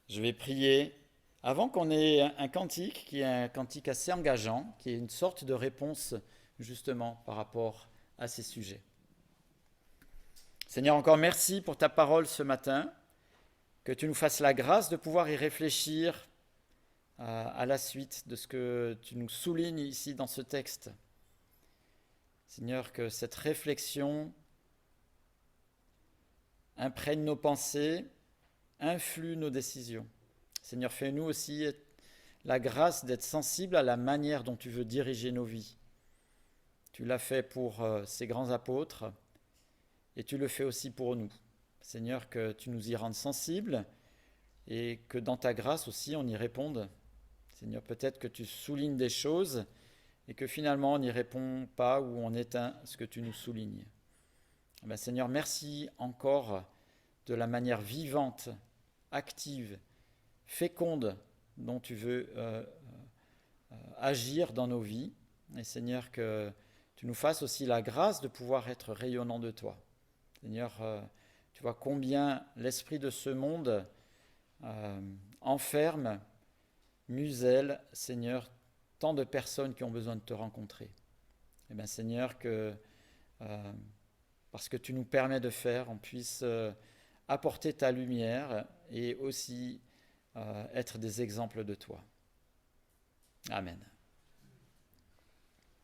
Je vais prier avant qu'on ait un cantique qui est un cantique assez engageant, qui est une sorte de réponse justement par rapport à ces sujets. Seigneur, encore merci pour ta parole ce matin, que tu nous fasses la grâce de pouvoir y réfléchir à la suite de ce que tu nous soulignes ici dans ce texte. Seigneur, que cette réflexion imprègne nos pensées, influe nos décisions. Seigneur, fais-nous aussi la grâce d'être sensibles à la manière dont tu veux diriger nos vies. Tu l'as fait pour ces grands apôtres et tu le fais aussi pour nous. Seigneur, que tu nous y rendes sensibles et que dans ta grâce aussi on y réponde. Seigneur, peut-être que tu soulignes des choses et que finalement on n'y répond pas ou on éteint ce que tu nous soulignes. Seigneur, merci encore de la manière vivante, active, féconde dont tu veux agir dans nos vies. Et Seigneur, que tu nous fasses aussi la grâce de pouvoir être rayonnant de toi. Seigneur, tu vois combien l'esprit de ce monde enferme, muselle, Seigneur, tant de personnes qui ont besoin de te rencontrer. Et bien Seigneur, que parce que tu nous permets de faire, on puisse apporter ta lumière et aussi être des exemples de toi. Amen.